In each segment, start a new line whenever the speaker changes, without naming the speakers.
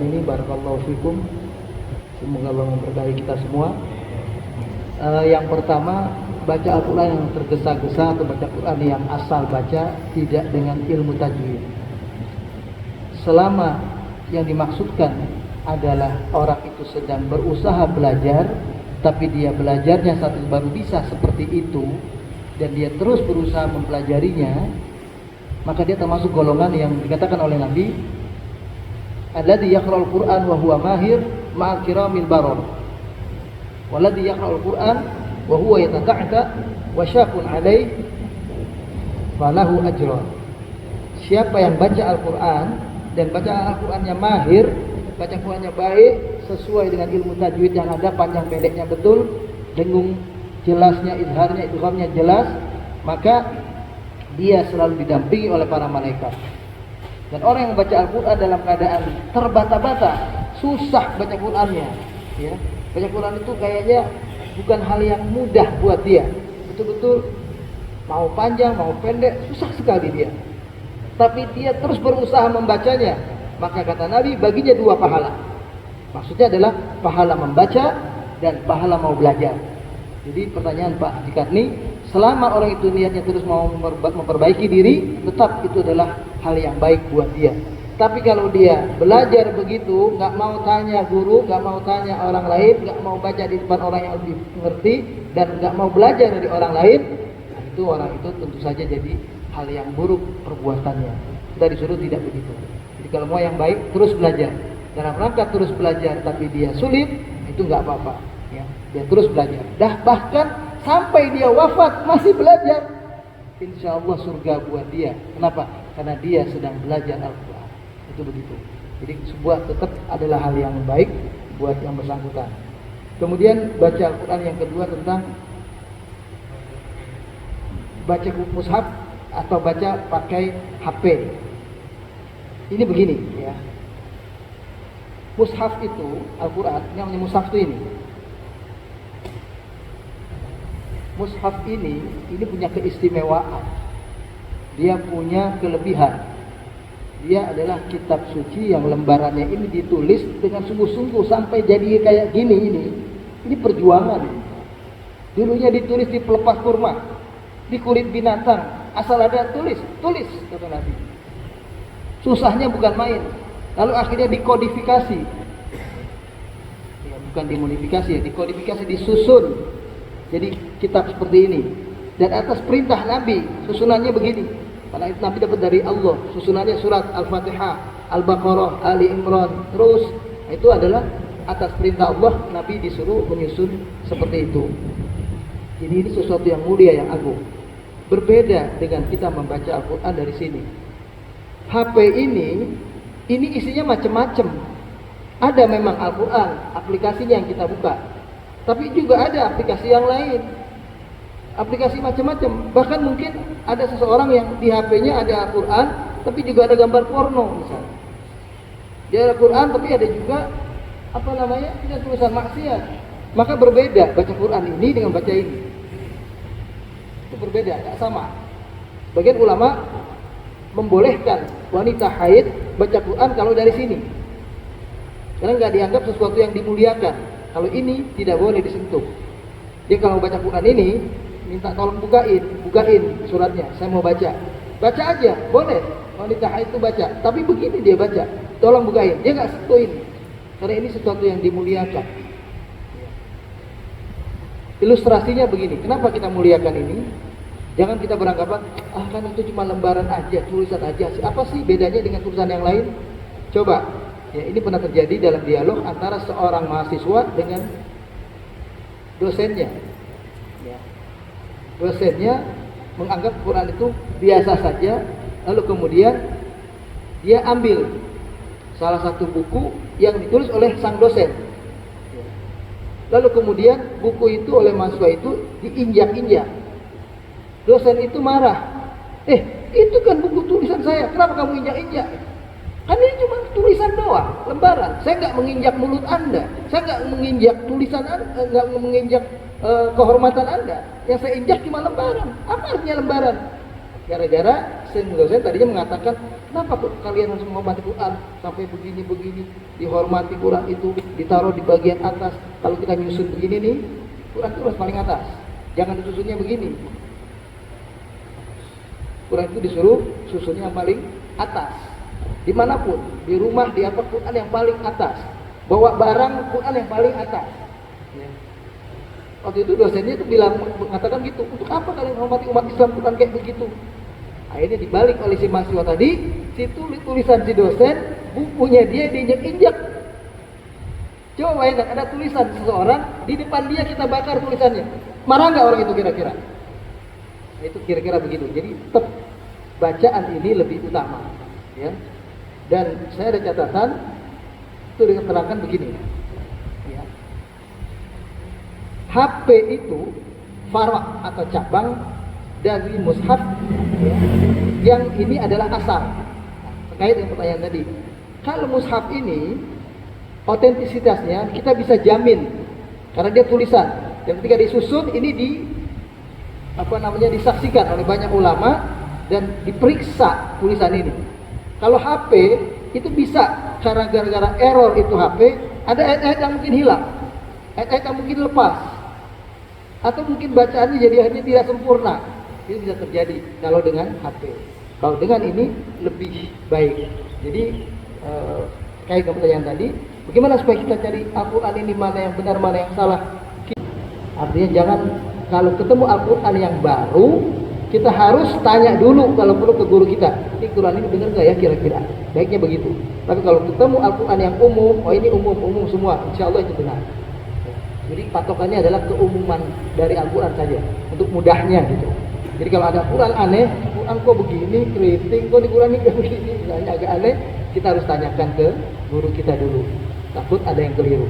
kesempatan ini. Barakallahu fikum. Semoga Allah memberkahi kita semua. Yang pertama, baca Al-Quran yang tergesa-gesa atau baca Quran yang asal baca, tidak dengan ilmu tajwid. Selama yang dimaksudkan adalah orang itu sedang berusaha belajar, tapi dia belajarnya saat itu baru bisa seperti itu, dan dia terus berusaha mempelajarinya, maka dia termasuk golongan yang dikatakan oleh Nabi, alladzi yaqra'ul Qur'an wa huwa mahir ma'al kiramil barar, walladzi yaqra'ul Qur'an wa huwa yatata'ta wa syaqun 'alaihi falahu ajran. Siapa yang baca Al-Qur'an dan baca Al-Qur'annya mahir, baca Qur'annya baik, sesuai dengan ilmu tajwid yang ada, panjang pendeknya betul, dengung jelasnya, izharnya, idghamnya jelas, maka dia selalu didampingi oleh para malaikat. Dan orang yang baca Al-Quran dalam keadaan terbata-bata, susah baca Qurannya, ya. Baca Quran itu kayaknya bukan hal yang mudah buat dia. Betul-betul mau panjang, mau pendek, susah sekali dia. Tapi dia terus berusaha membacanya, maka kata Nabi, baginya 2 pahala. Maksudnya adalah pahala membaca dan pahala mau belajar. Jadi pertanyaan Pak Jikatni, selama orang itu niatnya terus mau memperbaiki diri, tetap itu adalah hal yang baik buat dia. Tapi kalau dia belajar begitu, nggak mau tanya guru, nggak mau tanya orang lain, nggak mau baca di depan orang yang lebih mengerti, dan nggak mau belajar dari orang lain, itu orang itu tentu saja jadi hal yang buruk perbuatannya. Kita disuruh tidak begitu. Jadi kalau mau yang baik, terus belajar. Dalam rangka terus belajar, tapi dia sulit, itu nggak apa-apa. Ya, dia terus belajar. Bahkan sampai dia wafat masih belajar, insya Allah surga buat dia. Kenapa? Karena dia sedang belajar Al-Quran. Itu begitu. Jadi sebuah tetap adalah hal yang baik buat yang bersangkutan. Kemudian baca Al-Quran yang kedua tentang baca mushaf atau baca pakai HP. Ini begini, ya. Mushaf itu Al-Quran, yang namanya mushaf itu ini. Mushaf ini punya keistimewaan. Dia punya kelebihan. Dia adalah kitab suci yang lembarannya ini ditulis dengan sungguh-sungguh sampai jadi kayak gini ini. Ini perjuangan. Dulunya ditulis di pelepah kurma, di kulit binatang, asal ada tulis kata Nabi. Susahnya bukan main. Lalu akhirnya dikodifikasi. Ya, bukan dimodifikasi ya, dikodifikasi, disusun. Jadi kitab seperti ini. Dan atas perintah Nabi, susunannya begini. Karena itu Nabi dapat dari Allah. Susunannya surat Al-Fatihah, Al-Baqarah, Ali Imran, terus. Itu adalah atas perintah Allah, Nabi disuruh menyusun seperti itu. Jadi ini sesuatu yang mulia, yang agung. Berbeda dengan kita membaca Al-Quran dari sini. HP ini isinya macam-macam. Ada memang Al-Quran, aplikasinya yang kita buka. Tapi juga ada aplikasi yang lain. Aplikasi macam-macam. Bahkan mungkin ada seseorang yang di HP-nya ada Al-Quran, tapi juga ada gambar porno misalnya. Dia ada Al-Quran, tapi ada juga ada tulisan maksiat. Maka berbeda baca Quran ini dengan baca ini. Itu berbeda, tidak sama. Bagian ulama membolehkan wanita haid baca Quran kalau dari sini, karena nggak dianggap sesuatu yang dimuliakan. Kalau ini tidak boleh disentuh. Dia kalau baca Quran ini minta tolong bukain suratnya, saya mau baca aja, boleh. Wanita haid itu baca, tapi begini dia baca, tolong bukain, dia nggak sentuh ini, karena ini sesuatu yang dimuliakan. Ilustrasinya begini, kenapa kita muliakan ini? Jangan kita beranggapan, kan itu cuma lembaran aja, tulisan aja. Apa sih bedanya dengan tulisan yang lain? Coba, ya ini pernah terjadi dalam dialog antara seorang mahasiswa dengan dosennya. Ya. Dosennya menganggap Quran itu biasa saja, lalu kemudian dia ambil salah satu buku yang ditulis oleh sang dosen. Ya. Lalu kemudian buku itu oleh mahasiswa itu diinjak-injak. Dosen itu marah. Itu kan buku tulisan saya, kenapa kamu injak-injak? Kan ini cuma tulisan doang, lembaran. Saya nggak menginjak mulut Anda, saya nggak menginjak tulisan Anda, nggak menginjak kehormatan Anda. Yang saya injak cuma lembaran. Apa artinya lembaran? Gara-gara dosen tadinya mengatakan, kenapa kalian harus menghormati Quran sampai begini-begini, dihormati Quran itu ditaruh di bagian atas. Kalau kita nyusun begini nih, Quran itu harus paling atas. Jangan disusunnya begini. Quran itu disuruh susunnya yang paling atas. Dimanapun, di rumah, di apa, Quran yang paling atas. Bawa barang, Quran yang paling atas. Ya. Waktu itu dosennya itu mengatakan gitu, untuk apa kalian menghormati umat Islam Quran kayak begitu? Akhirnya dibalik oleh si mahasiswa tadi, tulisan si dosen, bukunya dia diinjak-injak. Coba bayangkan, ada tulisan seseorang, di depan dia kita bakar tulisannya. Marah nggak orang itu kira-kira? Nah, itu kira-kira begitu. Jadi tetap bacaan ini lebih utama. Ya. Dan saya ada catatan, itu diterangkan begini. Ya. HP itu far'a atau cabang dari mushaf, ya, yang ini adalah asal. Terkait dengan pertanyaan tadi, kalau mushaf ini otentisitasnya kita bisa jamin karena dia tulisan, dan ketika disusun ini disaksikan oleh banyak ulama dan diperiksa tulisan ini. Kalau HP itu bisa karena gara-gara error itu HP, ada ayat-ayat yang mungkin hilang, ayat-ayat yang mungkin lepas, atau mungkin bacaannya jadi akhirnya tidak sempurna. Itu bisa terjadi kalau dengan HP. Kalau dengan ini lebih baik. Jadi kayak pertanyaan tadi, bagaimana supaya kita cari Al-Quran ini mana yang benar, mana yang salah? Artinya jangan kalau ketemu Al-Quran yang baru, kita harus tanya dulu kalau perlu ke guru kita. Ini Quran ini benar nggak ya kira-kira? Baiknya begitu. Tapi kalau ketemu Al-Quran yang umum, oh ini umum semua, insya Allah itu benar. Jadi patokannya adalah keumuman dari Al-Quran saja, untuk mudahnya gitu. Jadi kalau ada Quran aneh, Quran kok begini, keriting, kok di Quran ini begini, misalnya agak aneh, kita harus tanyakan ke guru kita dulu. Takut ada yang keliru.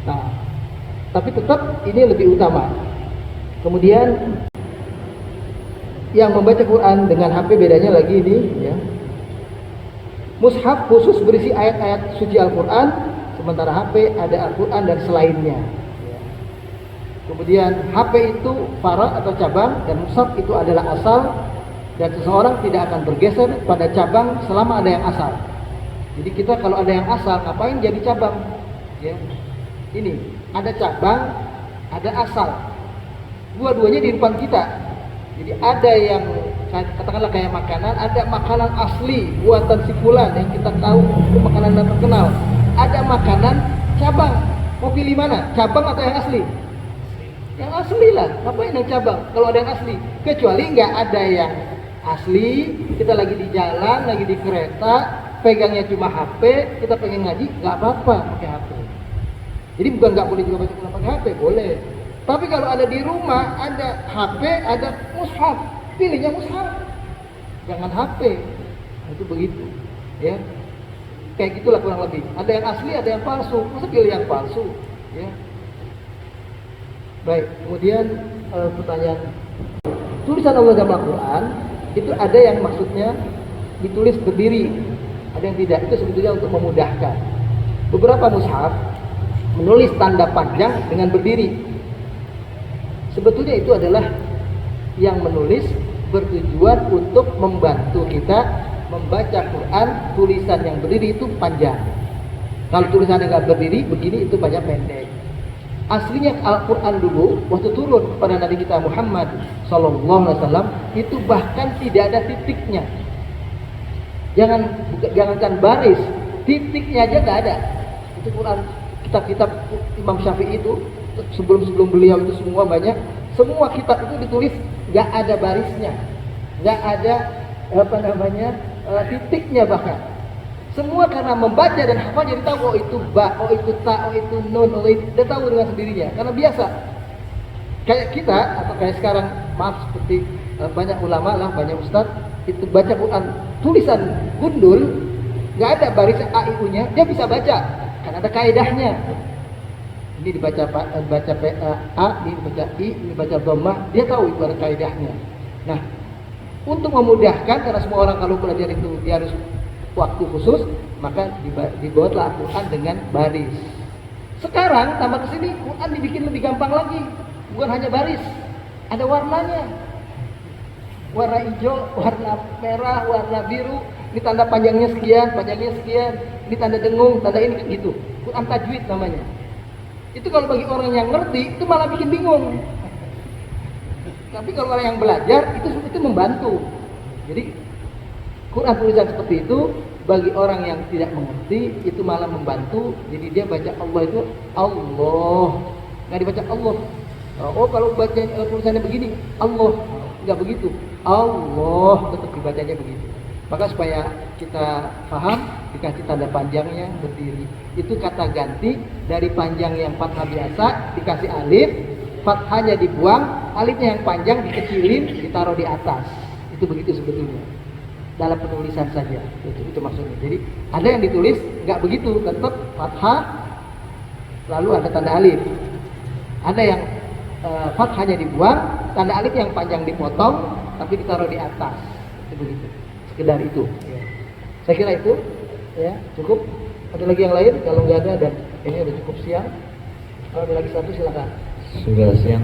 Nah, tapi tetap ini lebih utama. Kemudian yang membaca Quran dengan HP bedanya lagi ini, ya. Mushaf khusus berisi ayat-ayat suci Al-Quran, sementara HP ada Al-Quran dan selainnya. Kemudian HP itu far'a atau cabang, dan mushaf itu adalah asal, dan seseorang tidak akan bergeser pada cabang selama ada yang asal. Jadi kita kalau ada yang asal, ngapain jadi cabang? Ya. Ini ada cabang, ada asal. Dua-duanya di depan kita. Jadi ada yang katakanlah kayak makanan, ada makanan asli buatan si fulan yang kita tahu itu makanan yang terkenal. Ada makanan cabang. Mau pilih mana? Cabang atau yang asli? Yang asli lah. Ngapain yang cabang kalau ada yang asli? Kecuali nggak ada yang asli, kita lagi di jalan, lagi di kereta, pegangnya cuma HP, kita pengen ngaji, nggak apa-apa pakai HP. Jadi bukan nggak boleh juga baca Quran pakai HP, boleh. Tapi kalau ada di rumah, ada HP, ada mushaf, pilihnya mushaf, jangan HP. Nah, itu begitu, ya. Kayak gitulah kurang lebih. Ada yang asli, ada yang palsu. Masa pilih yang palsu, ya. Baik. Kemudian pertanyaan, tulisan Allah dalam Al-Quran itu ada yang maksudnya ditulis berdiri, ada yang tidak. Itu sebetulnya untuk memudahkan. Beberapa mushaf menulis tanda panjang dengan berdiri. Sebetulnya itu adalah yang menulis bertujuan untuk membantu kita membaca Quran. Tulisan yang berdiri itu panjang. Kalau tulisan yang nggak berdiri begini itu banyak pendek. Aslinya Al-Quran dulu waktu turun kepada Nabi kita Muhammad SAW itu bahkan tidak ada titiknya. Jangankan baris, titiknya aja nggak ada. Itu Quran, kitab-kitab Imam Syafi'i itu sebelum beliau itu semua banyak, semua kitab itu ditulis nggak ada barisnya, nggak ada titiknya bahkan. Semua karena membaca dan hafal jadi tahu, oh itu ba, oh itu ta, oh itu nun, oh itu, dia tahu dengan sendirinya karena biasa. Kayak kita atau kayak sekarang, maaf seperti banyak ulama lah, banyak ustadz itu baca Quran tulisan gundul, nggak ada baris a i u-nya, dia bisa baca karena ada kaidahnya. Ini dibaca A, ini dibaca I, ini dibaca dhammah, dia tahu itu ada kaidahnya. Nah, untuk memudahkan karena semua orang kalau belajar itu dia harus waktu khusus, maka dibuatlah Al-Quran dengan baris. Sekarang tambah kesini Quran dibikin lebih gampang lagi, bukan hanya baris, ada warnanya. warna hijau, warna merah, warna biru, ini tanda panjangnya sekian, ini tanda dengung, tanda ini gitu. Quran tajwid namanya. Itu kalau bagi orang yang ngerti itu malah bikin bingung. Tapi kalau orang yang belajar itu membantu. Jadi Quran tulisan seperti itu bagi orang yang tidak mengerti itu malah membantu. Jadi dia baca Allah itu Allah, nggak dibaca Allah. Oh kalau baca tulisannya begini Allah, nggak begitu. Allah tetap dibacanya begitu. Maka supaya kita paham, dikasih tanda panjangnya berdiri. Itu kata ganti dari panjang yang fathah biasa dikasih alif, fathahnya dibuang, alifnya yang panjang dikecilin, ditaruh di atas. Itu begitu sebetulnya. Dalam penulisan saja. Itu maksudnya. Jadi ada yang ditulis nggak begitu, tetap fathah lalu ada tanda alif. Ada yang fathahnya dibuang, tanda alif yang panjang dipotong tapi ditaruh di atas. Itu begitu. Sekedar itu ya. Saya kira itu ya cukup. Ada lagi yang lain? Kalau nggak ada, dan ini udah cukup siang. Kalau ada lagi satu silakan.
Sudah siang.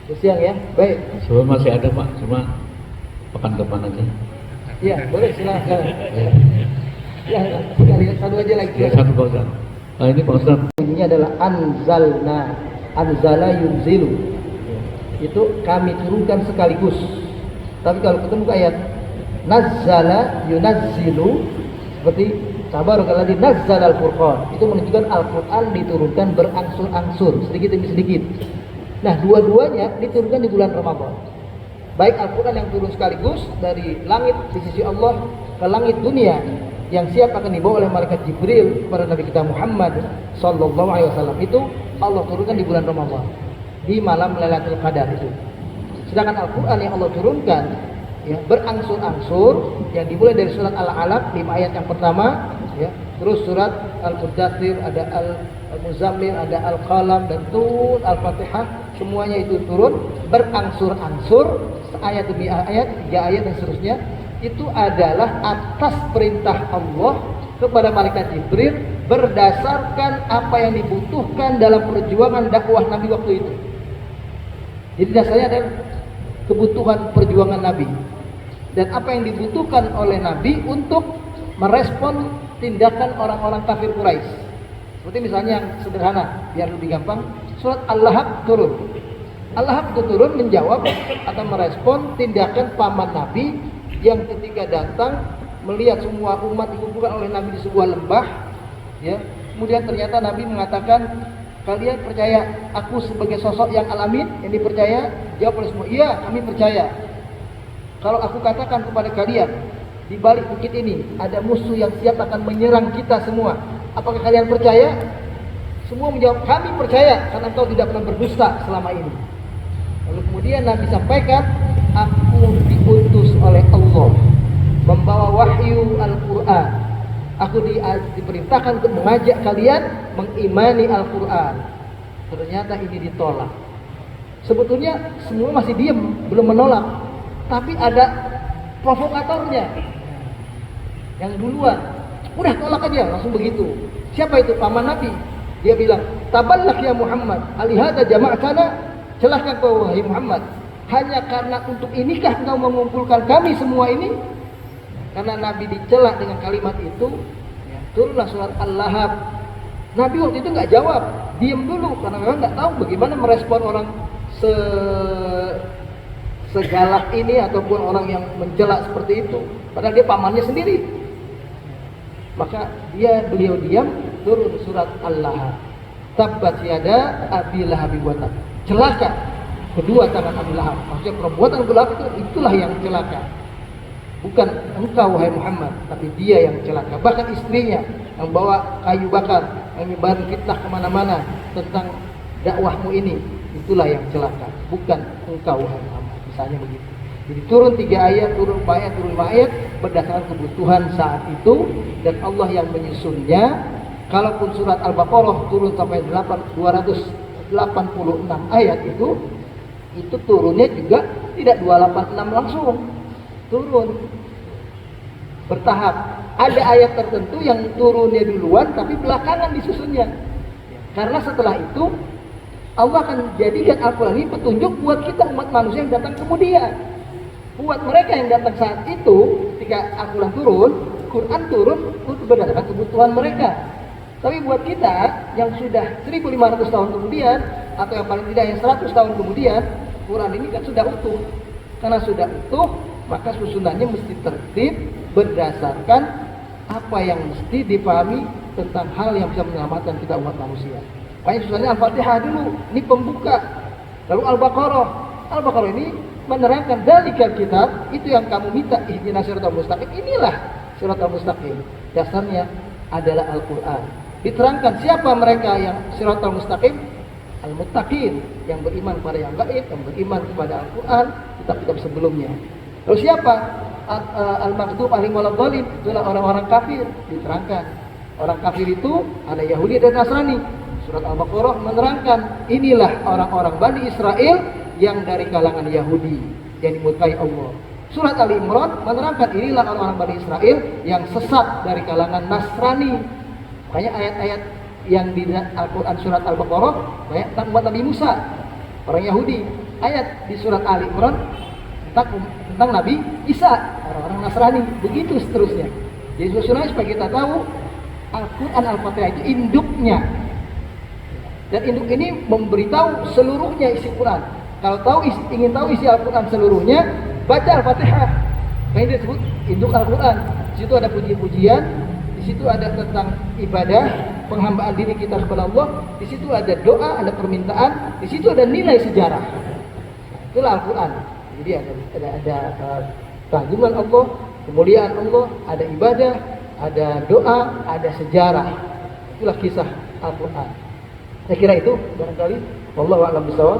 Sudah siang ya, baik.
Sebelum masih ada Pak, cuma pekan depan aja.
Iya boleh silakan. Ya sekali satu aja lagi.
Ya, satu Pak Ustaz. Nah, ini Pak Ustaz.
Ini adalah anzalna, anzala yunzilu. Itu kami turunkan sekaligus. Tapi kalau ketemu ayat nazzala yunazzilu seperti tabarakalladzii nazzalal furqan, itu menunjukkan Al-Qur'an diturunkan berangsur-angsur, sedikit demi sedikit. Nah, dua-duanya diturunkan di bulan Ramadan. Baik Al-Qur'an yang turun sekaligus dari langit di sisi Allah ke langit dunia yang siap akan dibawa oleh malaikat Jibril kepada Nabi kita Muhammad sallallahu alaihi wasallam, itu Allah turunkan di bulan Ramadan di malam Lailatul Qadar itu. Sedangkan Al-Qur'an yang Allah turunkan ya, berangsur-angsur yang dimulai dari surat Al-Alaq 5 ayat yang pertama ya, terus surat Al-Muddatsir, ada Al-Muzammil, ada Al-Qalam dan turun Al-Fatihah, semuanya itu turun berangsur-angsur ayat demi ayat, 3 ayat dan seterusnya. Itu adalah atas perintah Allah kepada malaikat Jibril berdasarkan apa yang dibutuhkan dalam perjuangan dakwah Nabi waktu itu. Jadi dasarnya adalah kebutuhan perjuangan Nabi dan apa yang dibutuhkan oleh Nabi untuk merespon tindakan orang-orang kafir Quraisy. Seperti misalnya yang sederhana biar lebih gampang, surat Al-Lahab turun. Al-Lahab itu turun menjawab atau merespon tindakan paman Nabi yang ketika datang melihat semua umat dikumpulkan oleh Nabi di sebuah lembah ya. Kemudian ternyata Nabi mengatakan, kalian percaya aku sebagai sosok yang alamin yang dipercaya? Jawab oleh semua, iya kami percaya. Kalau aku katakan kepada kalian di balik bukit ini ada musuh yang siap akan menyerang kita semua, apakah kalian percaya? Semua menjawab, kami percaya karena engkau tidak pernah berdusta selama ini. Lalu kemudian Nabi sampaikan, aku diutus oleh Allah membawa wahyu Al-Quran. Aku diperintahkan untuk mengajak kalian mengimani Al-Quran. Ternyata ini ditolak. Sebetulnya semua masih diam, belum menolak. Tapi ada provokatornya yang duluan. Udah tolak aja, langsung begitu. Siapa itu? Paman Nabi. Dia bilang, taballak ya Muhammad, alihada jama'atana. Celaka kau wahai Muhammad, hanya karena untuk inikah engkau mengumpulkan kami semua ini? Karena Nabi dicela dengan kalimat itu ya, turunlah surat Al-Lahab. Nabi waktu itu nggak jawab, diam dulu karena memang nggak tahu bagaimana merespon orang segalak ini ataupun orang yang mencela seperti itu. Padahal dia pamannya sendiri. Maka beliau diam, turun surat Al-Lahab. Tabbat yada Abi Lahab wa tab. Celaka kedua tangan Abu Lahab. Maksudnya perbuatan Abu Lahab itulah yang celaka. Bukan engkau wahai Muhammad, tapi dia yang celaka. Bahkan istrinya yang bawa kayu bakar, yang menyebar fitnah kemana-mana tentang dakwahmu ini, itulah yang celaka. Bukan engkau wahai Muhammad. Misalnya begitu. Jadi turun 3 ayat, turun 4 ayat, turun 5 ayat berdasarkan kebutuhan saat itu dan Allah yang menyusunnya. Kalaupun surat Al-Baqarah turun sampai 286 ayat itu turunnya juga tidak 286 langsung. Turun bertahap. Ada ayat tertentu yang turunnya duluan tapi belakangan disusunnya. Karena setelah itu Allah akan jadikan Al-Quran ini petunjuk buat kita umat manusia yang datang kemudian. Buat mereka yang datang saat itu, ketika Al-Quran turun untuk berdasarkan kebutuhan mereka. Tapi buat kita yang sudah 1500 tahun kemudian, atau yang paling tidak yang 100 tahun kemudian, Quran ini kan sudah utuh. Karena sudah utuh, maka susunannya mesti tertib berdasarkan apa yang mesti dipahami tentang hal yang bisa menyelamatkan kita umat manusia. Makanya susunannya Al-Fatihah dulu, ini pembuka. Lalu Al-Baqarah. Al-Baqarah ini menerangkan dalikal kitab, itu yang kamu minta, ihdinas siratal mustaqim. Inilah siratal mustaqim. Dasarnya adalah Al-Quran. Diterangkan siapa mereka yang siratal mustaqim? Al-muttaqin, yang beriman pada yang gaib, yang beriman kepada Al-Quran, kitab-kitab sebelumnya. Lalu siapa? Al-maghdub alaihim waladhdallin, itulah orang-orang kafir. Diterangkan orang kafir itu ada Yahudi dan Nasrani. Surat Al-Baqarah menerangkan inilah orang-orang Bani Israel yang dari kalangan Yahudi yang dimurkai Allah. Surat Ali Imran menerangkan inilah orang-orang Bani Israel yang sesat dari kalangan Nasrani. Makanya ayat-ayat yang di Al-Quran surat Al-Baqarah banyak tentang umat Nabi Musa, orang Yahudi. Ayat di surat Ali Imran tentang Nabi Isa, orang-orang Nasrani. Begitu seterusnya. Jadi susunannya supaya kita tahu Al-Quran Al-Fatihah itu induknya. Dan induk ini memberitahu seluruhnya isi Quran. Kalau ingin tahu isi Al-Quran seluruhnya, baca Al-Fatihah. Ini disebut induk Al-Quran. Di situ ada puji-pujian, di situ ada tentang ibadah, penghambaan diri kita kepada Allah, di situ ada doa, ada permintaan, di situ ada nilai sejarah. Itulah Al-Quran. Jadi ada keagungan Allah, kemuliaan Allah, ada ibadah, ada doa, ada sejarah. Itulah kisah Al-Quran. Saya kira itu barangkali wallahu a'lam bishawab.